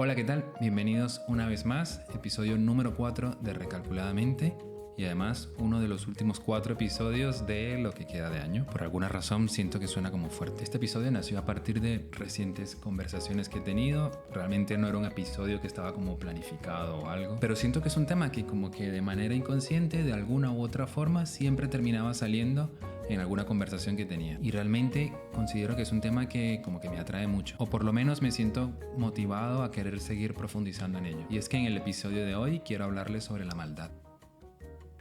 Hola, ¿qué tal? Bienvenidos una vez más, episodio número 4 de Recalculadamente y además uno de los últimos 4 episodios de lo que queda de año. Por alguna razón siento que suena como fuerte. Este episodio nació a partir de recientes conversaciones que he tenido. Realmente no era un episodio que estaba como planificado o algo, pero siento que es un tema que como que de manera inconsciente, de alguna u otra forma, siempre terminaba saliendo en alguna conversación que tenía. Y realmente considero que es un tema que como que me atrae mucho. O por lo menos me siento motivado a querer seguir profundizando en ello. Y es que en el episodio de hoy quiero hablarles sobre la maldad.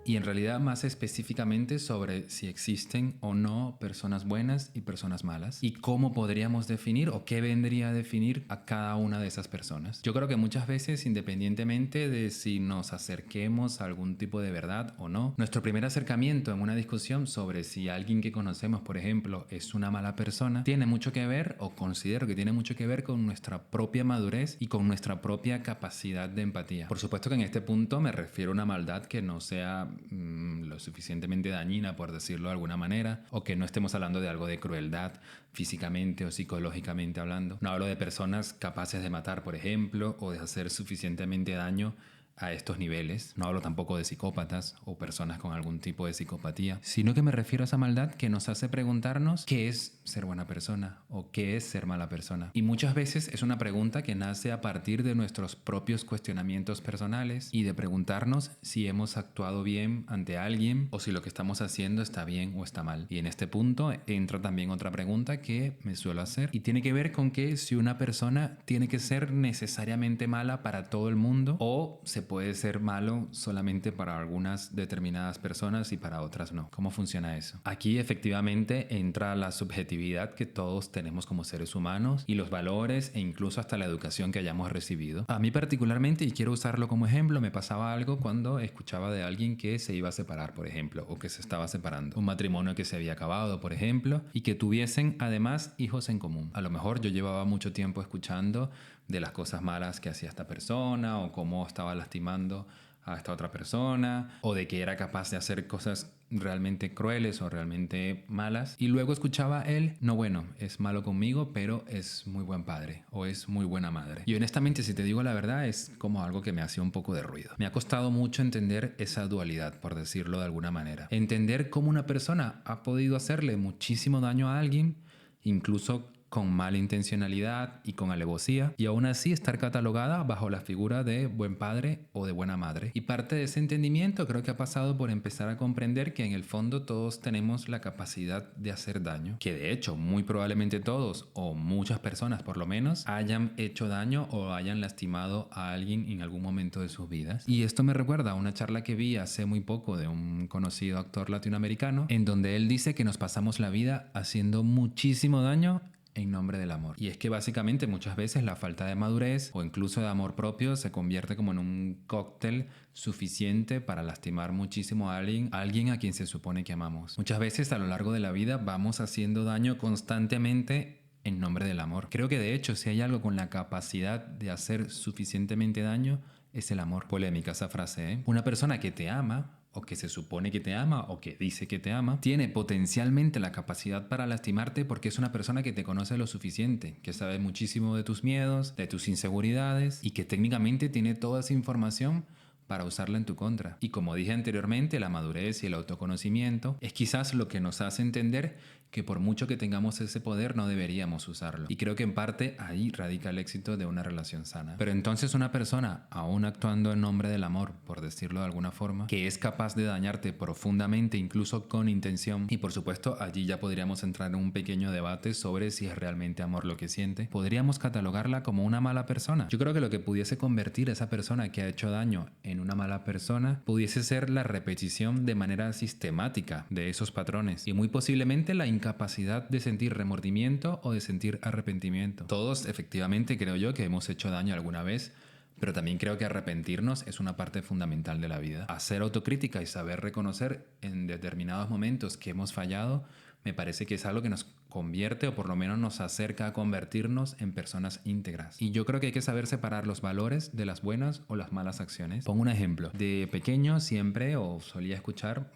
Y en realidad más específicamente sobre si existen o no personas buenas y personas malas y cómo podríamos definir o qué vendría a definir a cada una de esas personas. Yo creo que muchas veces, independientemente de si nos acerquemos a algún tipo de verdad o no, nuestro primer acercamiento en una discusión sobre si alguien que conocemos, por ejemplo, es una mala persona, tiene mucho que ver, o considero que tiene mucho que ver, con nuestra propia madurez y con nuestra propia capacidad de empatía. Por supuesto que en este punto me refiero a una maldad que no sea lo suficientemente dañina, por decirlo de alguna manera, o que no estemos hablando de algo de crueldad físicamente o psicológicamente hablando. No hablo de personas capaces de matar, por ejemplo, o de hacer suficientemente daño a estos niveles. No hablo tampoco de psicópatas o personas con algún tipo de psicopatía, sino que me refiero a esa maldad que nos hace preguntarnos qué es ser buena persona o qué es ser mala persona. Y muchas veces es una pregunta que nace a partir de nuestros propios cuestionamientos personales y de preguntarnos si hemos actuado bien ante alguien o si lo que estamos haciendo está bien o está mal. Y en este punto entra también otra pregunta que me suelo hacer y tiene que ver con que si una persona tiene que ser necesariamente mala para todo el mundo o se puede ser malo solamente para algunas determinadas personas y para otras no. ¿Cómo funciona eso? Aquí efectivamente entra la subjetividad que todos tenemos como seres humanos y los valores e incluso hasta la educación que hayamos recibido. A mí particularmente, y quiero usarlo como ejemplo, me pasaba algo cuando escuchaba de alguien que se iba a separar, por ejemplo, o que se estaba separando. Un matrimonio que se había acabado, por ejemplo, y que tuviesen además hijos en común. A lo mejor yo llevaba mucho tiempo escuchando de las cosas malas que hacía esta persona o cómo estaba lastimando a esta otra persona o de que era capaz de hacer cosas realmente crueles o realmente malas, y luego escuchaba él, no, bueno, es malo conmigo pero es muy buen padre o es muy buena madre. Y honestamente, si te digo la verdad, es como algo que me hacía un poco de ruido. Me ha costado mucho entender esa dualidad, por decirlo de alguna manera, entender cómo una persona ha podido hacerle muchísimo daño a alguien, incluso con mala intencionalidad y con alevosía, y aún así estar catalogada bajo la figura de buen padre o de buena madre. Y parte de ese entendimiento creo que ha pasado por empezar a comprender que en el fondo todos tenemos la capacidad de hacer daño, que de hecho muy probablemente todos o muchas personas por lo menos hayan hecho daño o hayan lastimado a alguien en algún momento de sus vidas. Y esto me recuerda a una charla que vi hace muy poco de un conocido actor latinoamericano, en donde él dice que nos pasamos la vida haciendo muchísimo daño en nombre del amor. Y es que básicamente muchas veces la falta de madurez o incluso de amor propio se convierte como en un cóctel suficiente para lastimar muchísimo a alguien a quien se supone que amamos. Muchas veces a lo largo de la vida vamos haciendo daño constantemente en nombre del amor. Creo que de hecho si hay algo con la capacidad de hacer suficientemente daño es el amor. Polémica esa frase, ¿eh? Una persona que te ama o que se supone que te ama o que dice que te ama, tiene potencialmente la capacidad para lastimarte porque es una persona que te conoce lo suficiente, que sabe muchísimo de tus miedos, de tus inseguridades y que técnicamente tiene toda esa información para usarla en tu contra. Y como dije anteriormente, la madurez y el autoconocimiento es quizás lo que nos hace entender que por mucho que tengamos ese poder no deberíamos usarlo. Y creo que en parte ahí radica el éxito de una relación sana. Pero entonces una persona, aún actuando en nombre del amor, por decirlo de alguna forma, que es capaz de dañarte profundamente, incluso con intención, y por supuesto allí ya podríamos entrar en un pequeño debate sobre si es realmente amor lo que siente, podríamos catalogarla como una mala persona. Yo creo que lo que pudiese convertir a esa persona que ha hecho daño en una mala persona pudiese ser la repetición de manera sistemática de esos patrones y muy posiblemente la incapacidad de sentir remordimiento o de sentir arrepentimiento. Todos efectivamente creo yo que hemos hecho daño alguna vez, pero también creo que arrepentirnos es una parte fundamental de la vida. Hacer autocrítica y saber reconocer en determinados momentos que hemos fallado me parece que es algo que nos convierte o por lo menos nos acerca a convertirnos en personas íntegras. Y yo creo que hay que saber separar los valores de las buenas o las malas acciones. Pongo un ejemplo. De pequeño siempre o solía escuchar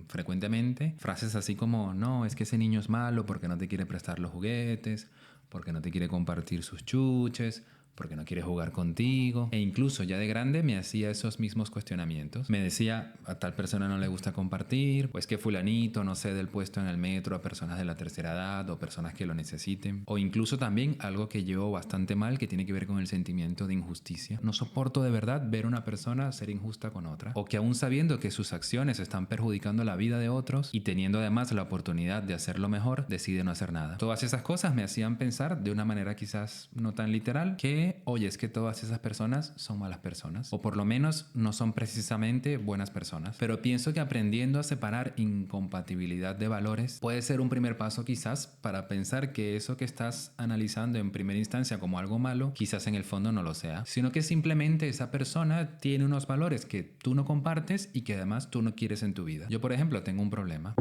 frecuentemente frases así como: no, es que ese niño es malo porque no te quiere prestar los juguetes, porque no te quiere compartir sus chuches, porque no quiere jugar contigo. E incluso ya de grande me hacía esos mismos cuestionamientos. Me decía, a tal persona no le gusta compartir, o es que fulanito no cede el puesto en el metro a personas de la tercera edad o personas que lo necesiten. O incluso también algo que llevo bastante mal, que tiene que ver con el sentimiento de injusticia. No soporto de verdad ver a una persona ser injusta con otra, o que aún sabiendo que sus acciones están perjudicando la vida de otros y teniendo además la oportunidad de hacerlo mejor, decide no hacer nada. Todas esas cosas me hacían pensar de una manera quizás no tan literal que, oye, es que todas esas personas son malas personas, o por lo menos no son precisamente buenas personas. Pero pienso que aprendiendo a separar incompatibilidad de valores puede ser un primer paso quizás para pensar que eso que estás analizando en primera instancia como algo malo, quizás en el fondo no lo sea, sino que simplemente esa persona tiene unos valores que tú no compartes y que además tú no quieres en tu vida. Yo, por ejemplo, tengo un problema.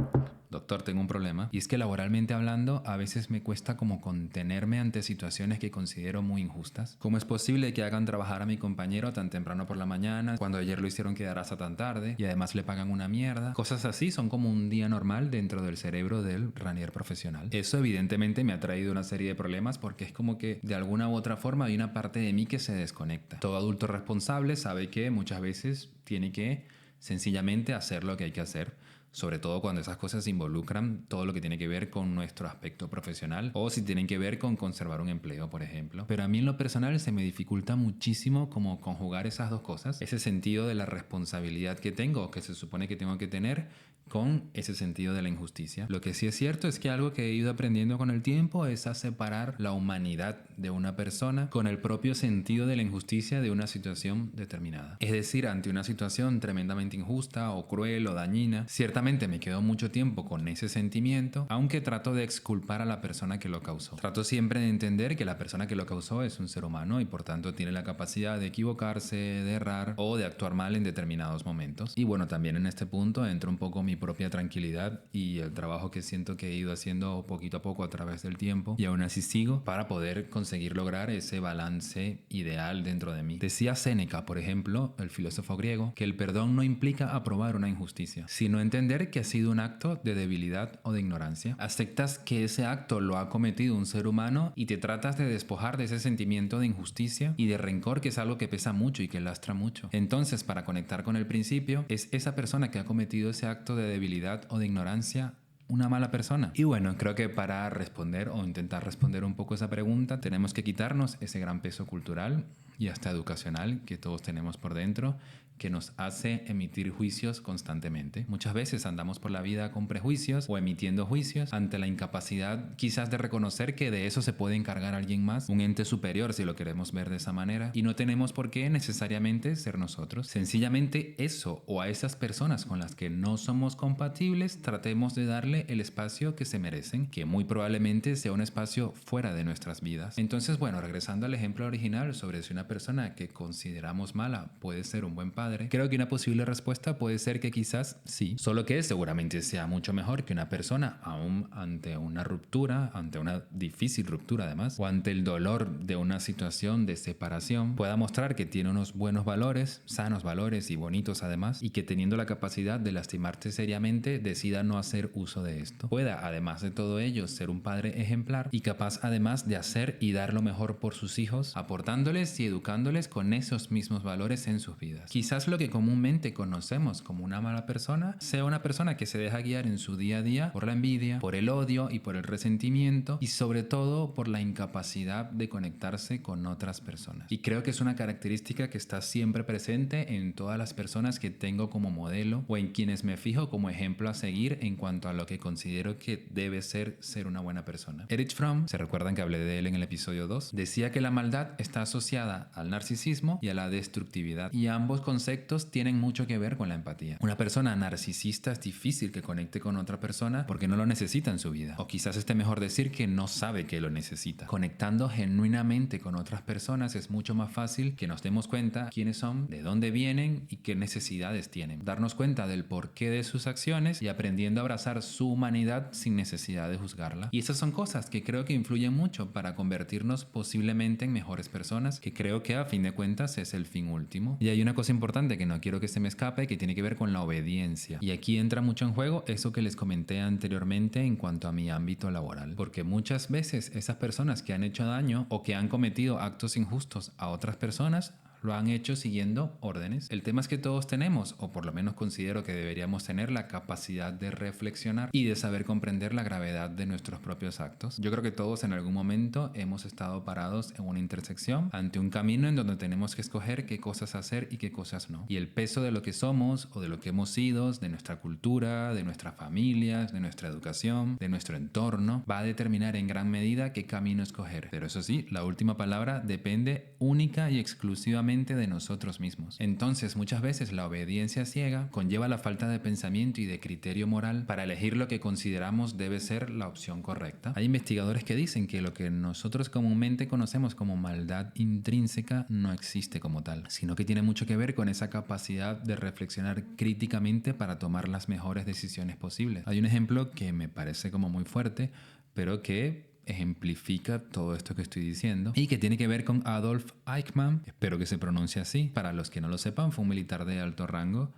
Doctor, tengo un problema. Y es que laboralmente hablando, a veces me cuesta como contenerme ante situaciones que considero muy injustas. ¿Cómo es posible que hagan trabajar a mi compañero tan temprano por la mañana, cuando ayer lo hicieron quedar hasta tan tarde y además le pagan una mierda? Cosas así son como un día normal dentro del cerebro del runner profesional. Eso evidentemente me ha traído una serie de problemas porque es como que de alguna u otra forma hay una parte de mí que se desconecta. Todo adulto responsable sabe que muchas veces tiene que sencillamente hacer lo que hay que hacer, sobre todo cuando esas cosas involucran todo lo que tiene que ver con nuestro aspecto profesional o si tienen que ver con conservar un empleo, por ejemplo. Pero a mí en lo personal se me dificulta muchísimo como conjugar esas dos cosas, ese sentido de la responsabilidad que tengo, que se supone que tengo que tener, con ese sentido de la injusticia. Lo que sí es cierto es que algo que he ido aprendiendo con el tiempo es a separar la humanidad de una persona con el propio sentido de la injusticia de una situación determinada. Es decir, ante una situación tremendamente injusta o cruel o dañina, ciertamente me quedo mucho tiempo con ese sentimiento, aunque trato de exculpar a la persona que lo causó. Trato siempre de entender que la persona que lo causó es un ser humano y por tanto tiene la capacidad de equivocarse, de errar o de actuar mal en determinados momentos. Y bueno, también en este punto entra un poco mi propia tranquilidad y el trabajo que siento que he ido haciendo poquito a poco a través del tiempo, y aún así sigo para poder conseguir lograr ese balance ideal dentro de mí. Decía Séneca, por ejemplo, el filósofo griego, que el perdón no implica aprobar una injusticia, sino entender que ha sido un acto de debilidad o de ignorancia. Aceptas que ese acto lo ha cometido un ser humano y te tratas de despojar de ese sentimiento de injusticia y de rencor, que es algo que pesa mucho y que lastra mucho. Entonces, para conectar con el principio, es esa persona que ha cometido ese acto de debilidad o de ignorancia una mala persona. Y bueno, creo que para responder o intentar responder un poco esa pregunta, tenemos que quitarnos ese gran peso cultural y hasta educacional que todos tenemos por dentro, que nos hace emitir juicios constantemente. Muchas veces andamos por la vida con prejuicios o emitiendo juicios ante la incapacidad quizás de reconocer que de eso se puede encargar alguien más, un ente superior si lo queremos ver de esa manera, y no tenemos por qué necesariamente ser nosotros. Sencillamente eso, o a esas personas con las que no somos compatibles, tratemos de darle el espacio que se merecen, que muy probablemente sea un espacio fuera de nuestras vidas. Entonces, bueno, regresando al ejemplo original sobre si una persona que consideramos mala puede ser un buen padre, creo que una posible respuesta puede ser que quizás sí, solo que seguramente sea mucho mejor que una persona, aún ante una ruptura, ante una difícil ruptura además, o ante el dolor de una situación de separación, pueda mostrar que tiene unos buenos valores, sanos valores y bonitos además, y que teniendo la capacidad de lastimarte seriamente, decida no hacer uso de esto. Pueda, además de todo ello, ser un padre ejemplar y capaz además de hacer y dar lo mejor por sus hijos, aportándoles y educándoles con esos mismos valores en sus vidas. Quizás lo que comúnmente conocemos como una mala persona sea una persona que se deja guiar en su día a día por la envidia, por el odio y por el resentimiento, y sobre todo por la incapacidad de conectarse con otras personas. Y creo que es una característica que está siempre presente en todas las personas que tengo como modelo o en quienes me fijo como ejemplo a seguir en cuanto a lo que considero que debe ser una buena persona. Erich Fromm, se recuerdan que hablé de él en el episodio 2, decía que la maldad está asociada al narcisismo y a la destructividad, y ambos conceptos tienen mucho que ver con la empatía. Una persona narcisista es difícil que conecte con otra persona porque no lo necesita en su vida, o quizás esté mejor decir que no sabe que lo necesita. Conectando genuinamente con otras personas es mucho más fácil que nos demos cuenta quiénes son, de dónde vienen y qué necesidades tienen. Darnos cuenta del porqué de sus acciones y aprendiendo a abrazar su humanidad sin necesidad de juzgarla. Y esas son cosas que creo que influyen mucho para convertirnos posiblemente en mejores personas, que creo que a fin de cuentas es el fin último. Y hay una cosa importante importante que no quiero que se me escape, que tiene que ver con la obediencia. Y aquí entra mucho en juego eso que les comenté anteriormente en cuanto a mi ámbito laboral. Porque muchas veces esas personas que han hecho daño o que han cometido actos injustos a otras personas lo han hecho siguiendo órdenes. El tema es que todos tenemos, o por lo menos considero que deberíamos tener, la capacidad de reflexionar y de saber comprender la gravedad de nuestros propios actos. Yo creo que todos en algún momento hemos estado parados en una intersección ante un camino en donde tenemos que escoger qué cosas hacer y qué cosas no. Y el peso de lo que somos o de lo que hemos sido, de nuestra cultura, de nuestras familias, de nuestra educación, de nuestro entorno, va a determinar en gran medida qué camino escoger. Pero eso sí, la última palabra depende única y exclusivamente de nosotros mismos. Entonces, muchas veces la obediencia ciega conlleva la falta de pensamiento y de criterio moral para elegir lo que consideramos debe ser la opción correcta. Hay investigadores que dicen que lo que nosotros comúnmente conocemos como maldad intrínseca no existe como tal, sino que tiene mucho que ver con esa capacidad de reflexionar críticamente para tomar las mejores decisiones posibles. Hay un ejemplo que me parece como muy fuerte, pero que ejemplifica todo esto que estoy diciendo y que tiene que ver con Adolf Eichmann, espero que se pronuncie así. Para los que no lo sepan, fue un militar de alto rango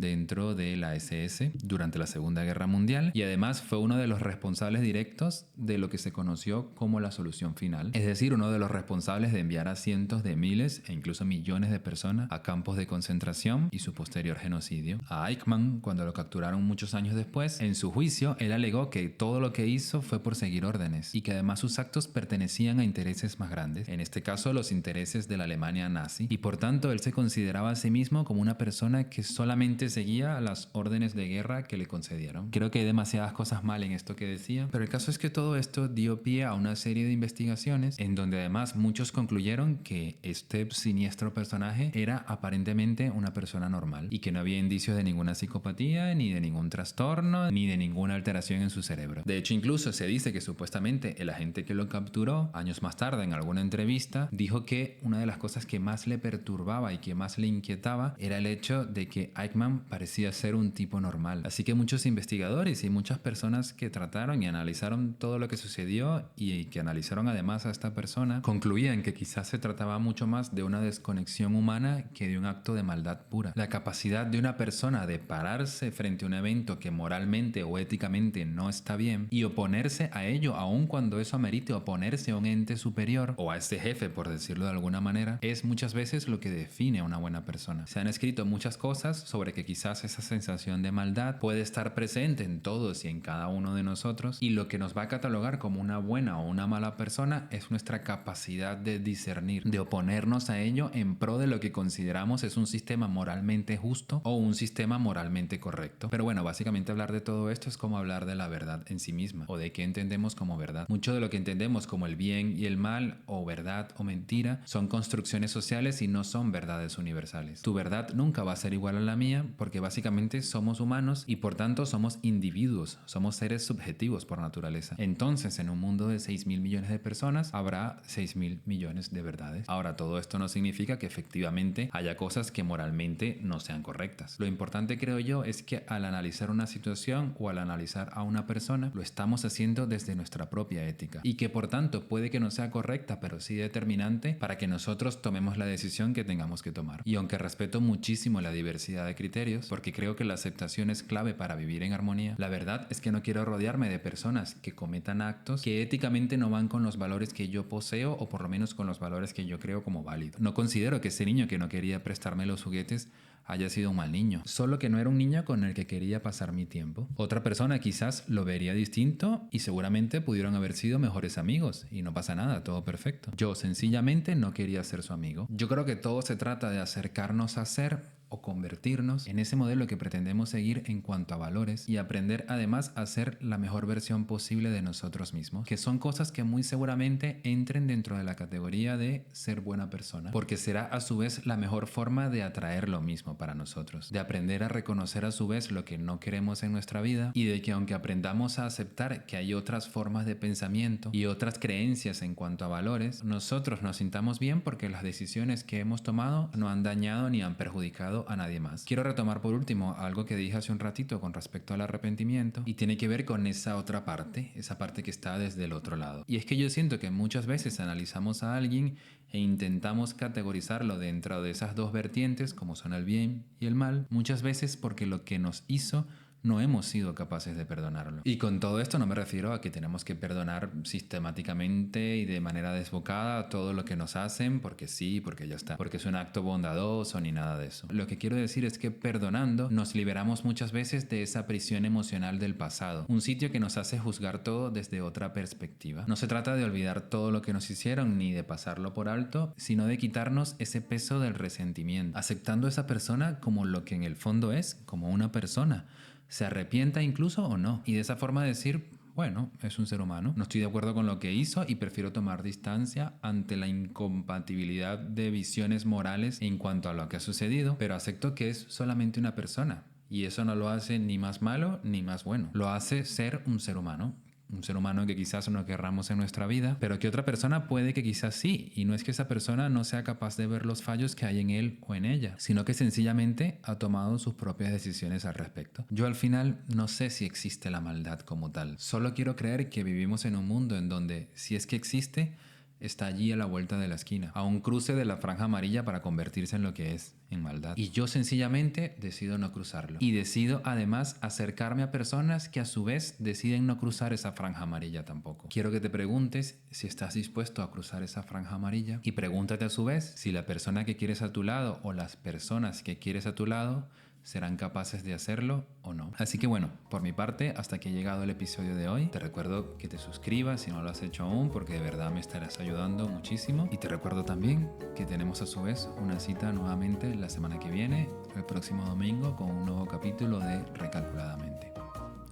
dentro de la SS durante la Segunda Guerra Mundial y además fue uno de los responsables directos de lo que se conoció como la solución final, es decir, uno de los responsables de enviar a cientos de miles e incluso millones de personas a campos de concentración y su posterior genocidio. A Eichmann, cuando lo capturaron muchos años después, en su juicio, él alegó que todo lo que hizo fue por seguir órdenes y que además sus actos pertenecían a intereses más grandes, en este caso los intereses de la Alemania nazi, y por tanto él se consideraba a sí mismo como una persona que solamente seguía las órdenes de guerra que le concedieron. Creo que hay demasiadas cosas mal en esto que decía, pero el caso es que todo esto dio pie a una serie de investigaciones en donde además muchos concluyeron que este siniestro personaje era aparentemente una persona normal y que no había indicios de ninguna psicopatía, ni de ningún trastorno, ni de ninguna alteración en su cerebro. De hecho, incluso se dice que supuestamente el agente que lo capturó, años más tarde en alguna entrevista, dijo que una de las cosas que más le perturbaba y que más le inquietaba era el hecho de que Eichmann parecía ser un tipo normal. Así que muchos investigadores y muchas personas que trataron y analizaron todo lo que sucedió y que analizaron además a esta persona, concluían que quizás se trataba mucho más de una desconexión humana que de un acto de maldad pura. La capacidad de una persona de pararse frente a un evento que moralmente o éticamente no está bien y oponerse a ello, aun cuando eso amerite oponerse a un ente superior o a este jefe, por decirlo de alguna manera, es muchas veces lo que define a una buena persona. Se han escrito muchas cosas sobre que quizás esa sensación de maldad puede estar presente en todos y en cada uno de nosotros, y lo que nos va a catalogar como una buena o una mala persona es nuestra capacidad de discernir, de oponernos a ello en pro de lo que consideramos es un sistema moralmente justo o un sistema moralmente correcto. Pero bueno, básicamente hablar de todo esto es como hablar de la verdad en sí misma o de qué entendemos como verdad. Mucho de lo que entendemos como el bien y el mal o verdad o mentira son construcciones sociales y no son verdades universales. Tu verdad nunca va a ser igual a la mía porque básicamente somos humanos y por tanto somos individuos, somos seres subjetivos por naturaleza. Entonces, en un mundo de 6.000 millones de personas habrá 6.000 millones de verdades. Ahora, todo esto no significa que efectivamente haya cosas que moralmente no sean correctas. Lo importante, creo yo, es que al analizar una situación o al analizar a una persona, lo estamos haciendo desde nuestra propia ética y que por tanto puede que no sea correcta, pero sí determinante para que nosotros tomemos la decisión que tengamos que tomar. Y aunque respeto muchísimo la diversidad de criterios, porque creo que la aceptación es clave para vivir en armonía, la verdad es que no quiero rodearme de personas que cometan actos que éticamente no van con los valores que yo poseo o por lo menos con los valores que yo creo como válidos. No considero que ese niño que no quería prestarme los juguetes haya sido un mal niño, solo que no era un niño con el que quería pasar mi tiempo. Otra persona quizás lo vería distinto y seguramente pudieron haber sido mejores amigos y no pasa nada, todo perfecto. Yo sencillamente no quería ser su amigo. Yo creo que todo se trata de acercarnos a ser o convertirnos en ese modelo que pretendemos seguir en cuanto a valores y aprender además a ser la mejor versión posible de nosotros mismos, que son cosas que muy seguramente entren dentro de la categoría de ser buena persona, porque será a su vez la mejor forma de atraer lo mismo para nosotros, de aprender a reconocer a su vez lo que no queremos en nuestra vida y de que aunque aprendamos a aceptar que hay otras formas de pensamiento y otras creencias en cuanto a valores, nosotros nos sintamos bien porque las decisiones que hemos tomado no han dañado ni han perjudicado perdonado a nadie más. Quiero retomar por último algo que dije hace un ratito con respecto al arrepentimiento y tiene que ver con esa otra parte, esa parte que está desde el otro lado. Y es que yo siento que muchas veces analizamos a alguien e intentamos categorizarlo dentro de esas dos vertientes, como son el bien y el mal, muchas veces porque lo que nos hizo no hemos sido capaces de perdonarlo. Y con todo esto no me refiero a que tenemos que perdonar sistemáticamente y de manera desbocada todo lo que nos hacen, porque sí, porque ya está, porque es un acto bondadoso ni nada de eso. Lo que quiero decir es que perdonando nos liberamos muchas veces de esa prisión emocional del pasado, un sitio que nos hace juzgar todo desde otra perspectiva. No se trata de olvidar todo lo que nos hicieron ni de pasarlo por alto, sino de quitarnos ese peso del resentimiento, aceptando a esa persona como lo que en el fondo es, como una persona. Se arrepienta incluso o no. Y de esa forma decir, bueno, es un ser humano. No estoy de acuerdo con lo que hizo y prefiero tomar distancia ante la incompatibilidad de visiones morales en cuanto a lo que ha sucedido, pero acepto que es solamente una persona. Y eso no lo hace ni más malo ni más bueno. Lo hace ser un ser humano. Un ser humano que quizás no querramos en nuestra vida, pero que otra persona puede que quizás sí, y no es que esa persona no sea capaz de ver los fallos que hay en él o en ella, sino que sencillamente ha tomado sus propias decisiones al respecto. Yo al final no sé si existe la maldad como tal, solo quiero creer que vivimos en un mundo en donde, si es que existe, está allí a la vuelta de la esquina, a un cruce de la franja amarilla para convertirse en lo que es, en maldad. Y yo sencillamente decido no cruzarlo. Y decido además acercarme a personas que a su vez deciden no cruzar esa franja amarilla tampoco. Quiero que te preguntes si estás dispuesto a cruzar esa franja amarilla y pregúntate a su vez si la persona que quieres a tu lado o las personas que quieres a tu lado serán capaces de hacerlo o no. Así que bueno, por mi parte, hasta aquí ha llegado el episodio de hoy. Te recuerdo que te suscribas si no lo has hecho aún, porque de verdad me estarás ayudando muchísimo. Y te recuerdo también que tenemos a su vez una cita nuevamente la semana que viene, el próximo domingo, con un nuevo capítulo de Recalculadamente.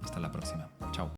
Hasta la próxima. Chao.